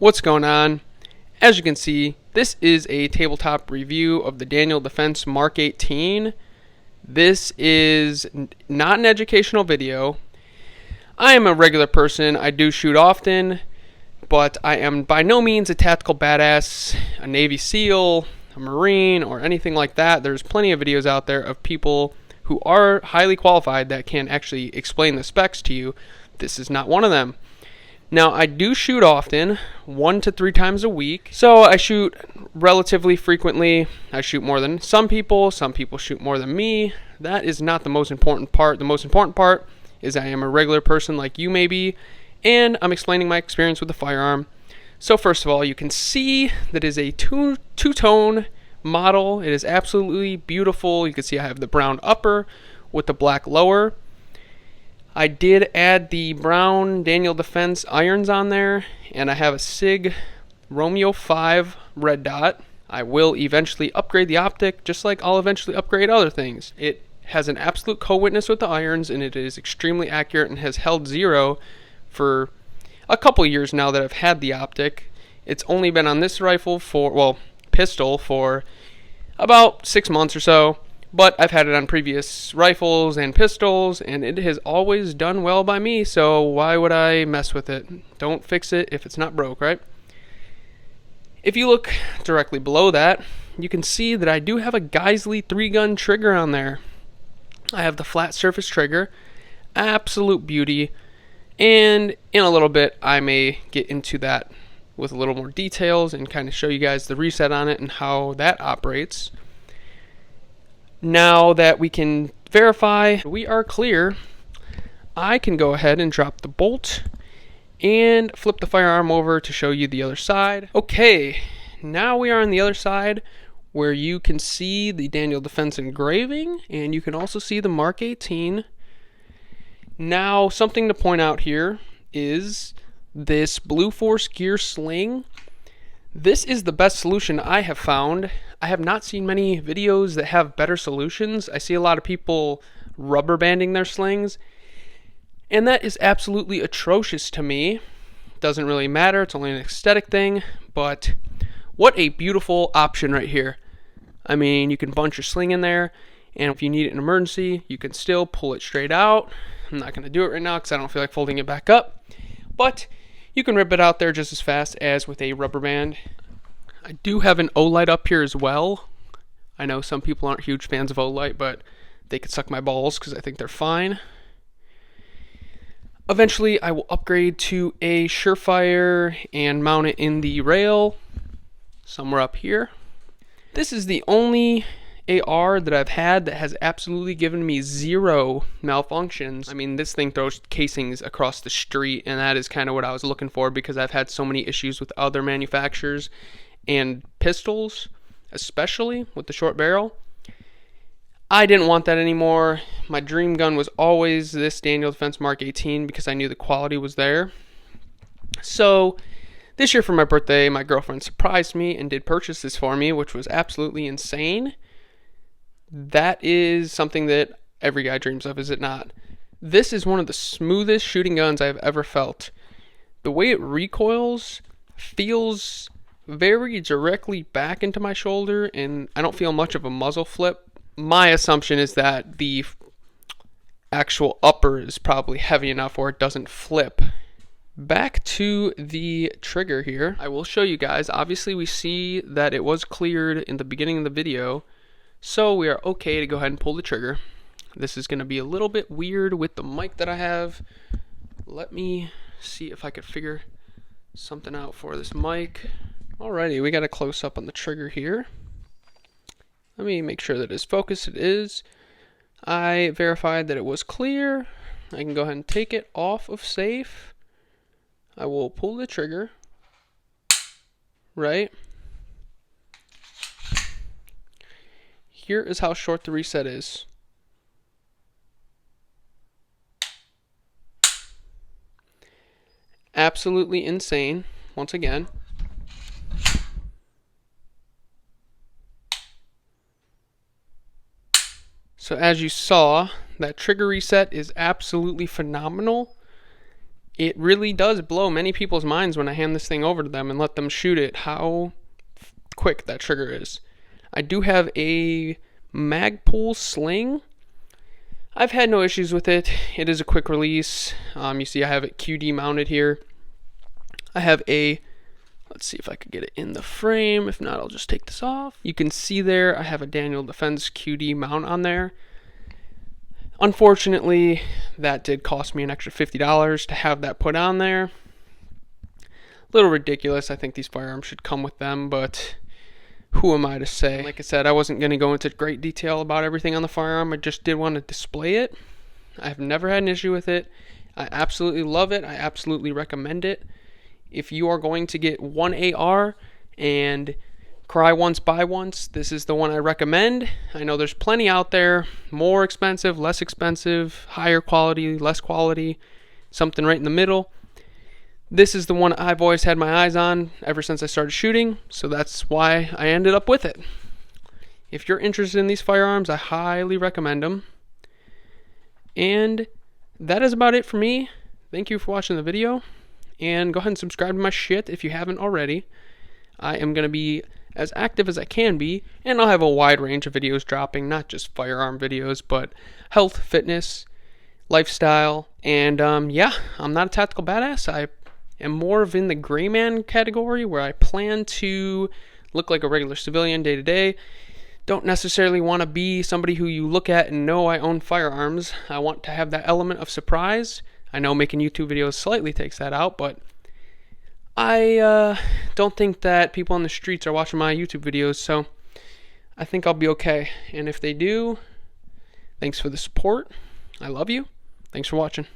What's going on? As you can see, this is a tabletop review of the Daniel Defense Mark 18. This is not an educational video. I am a regular person. I do shoot often, but I am by no means a tactical badass, a Navy SEAL, a Marine, or anything like that. There's plenty of videos out there of people who are highly qualified that can actually explain the specs to you. This is not one of them. Now, I do shoot often, 1 to 3 times a week, so I shoot relatively frequently. I shoot more than some people shoot more than me. That is not the most important part. The most important part is I am a regular person like you may be, and I'm explaining my experience with the firearm. So first of all, you can see that it is a two-tone model. It is absolutely beautiful. You can see I have the brown upper with the black lower. I did add the brown Daniel Defense irons on there, and I have a SIG Romeo 5 red dot. I will eventually upgrade the optic, just like I'll eventually upgrade other things. It has an absolute co-witness with the irons, and it is extremely accurate and has held zero for a couple years now that I've had the optic. It's only been on this rifle pistol for about 6 months or so. But I've had it on previous rifles and pistols, and it has always done well by me, so why would I mess with it? Don't fix it if it's not broke, right? If you look directly below that, you can see that I do have a Geissele 3-gun trigger on there. I have the flat surface trigger, absolute beauty, and in a little bit I may get into that with a little more details and kind of show you guys the reset on it and how that operates. Now that we can verify we are clear, I can go ahead and drop the bolt and flip the firearm over to show you the other side. Okay, now we are on the other side where you can see the Daniel Defense engraving, and you can also see the Mark 18. Now, something to point out here is this Blue Force Gear Sling. This is the best solution I have found. I have not seen many videos that have better solutions. I see a lot of people rubber banding their slings, and that is absolutely atrocious to me. Doesn't really matter, it's only an aesthetic thing, but what a beautiful option right here. I mean, you can bunch your sling in there, and if you need it in an emergency, you can still pull it straight out. I'm not going to do it right now because I don't feel like folding it back up, but you can rip it out there just as fast as with a rubber band. I do have an O-light up here as well. I know some people aren't huge fans of O-light, but they could suck my balls because I think they're fine. Eventually, I will upgrade to a Surefire and mount it in the rail somewhere up here. This is the only AR that I've had that has absolutely given me zero malfunctions. I mean, this thing throws casings across the street, and that is kind of what I was looking for because I've had so many issues with other manufacturers and pistols, especially with the short barrel. I didn't want that anymore. My dream gun was always this Daniel Defense Mark 18 because I knew the quality was there. So this year for my birthday, my girlfriend surprised me and did purchase this for me, which was absolutely insane. That is something that every guy dreams of, is it not? This is one of the smoothest shooting guns I've ever felt. The way it recoils feels very directly back into my shoulder, and I don't feel much of a muzzle flip. My assumption is that the actual upper is probably heavy enough where it doesn't flip. Back to the trigger here. I will show you guys. Obviously, we see that it was cleared in the beginning of the video, so we are okay to go ahead and pull the trigger. This is going to be a little bit weird with the mic that I have. Let me see if I could figure something out for this mic. Alrighty, we got a close-up on the trigger here. Let me make sure that it's focused. It is. I verified that it was clear. I can go ahead and take it off of safe. I will pull the trigger. Right. Here is how short the reset is. Absolutely insane. Once again. So as you saw, that trigger reset is absolutely phenomenal. it really does blow many people's minds when I hand this thing over to them and let them shoot it, how quick that trigger is. I do have a Magpul Sling. I've had no issues with it. It is a quick release. You see I have it QD mounted here. I have a, let's see if I could get it in the frame. If not, I'll just take this off. You can see there I have a Daniel Defense QD mount on there. Unfortunately, that did cost me an extra $50 to have that put on there. A little ridiculous. I think these firearms should come with them, but who am I to say? Like I said, I wasn't going to go into great detail about everything on the firearm. I just did want to display it. I've never had an issue with it. I absolutely love it. I absolutely recommend it. If you are going to get one AR and cry once, buy once, this is the one I recommend. I know there's plenty out there, more expensive, less expensive, higher quality, less quality, something right in the middle. This is the one I've always had my eyes on ever since I started shooting, so that's why I ended up with it. If you're interested in these firearms, I highly recommend them. And that is about it for me. Thank you for watching the video, and go ahead and subscribe to my shit if you haven't already. I am going to be as active as I can be, and I'll have a wide range of videos dropping, not just firearm videos, but health, fitness, lifestyle, and yeah, I'm not a tactical badass. I am more of in the gray man category, where I plan to look like a regular civilian day to day. Don't necessarily want to be somebody who you look at and know I own firearms. I want to have that element of surprise. I know making YouTube videos slightly takes that out, but I don't think that people on the streets are watching my YouTube videos, so I think I'll be okay. And if they do, thanks for the support. I love you. Thanks for watching.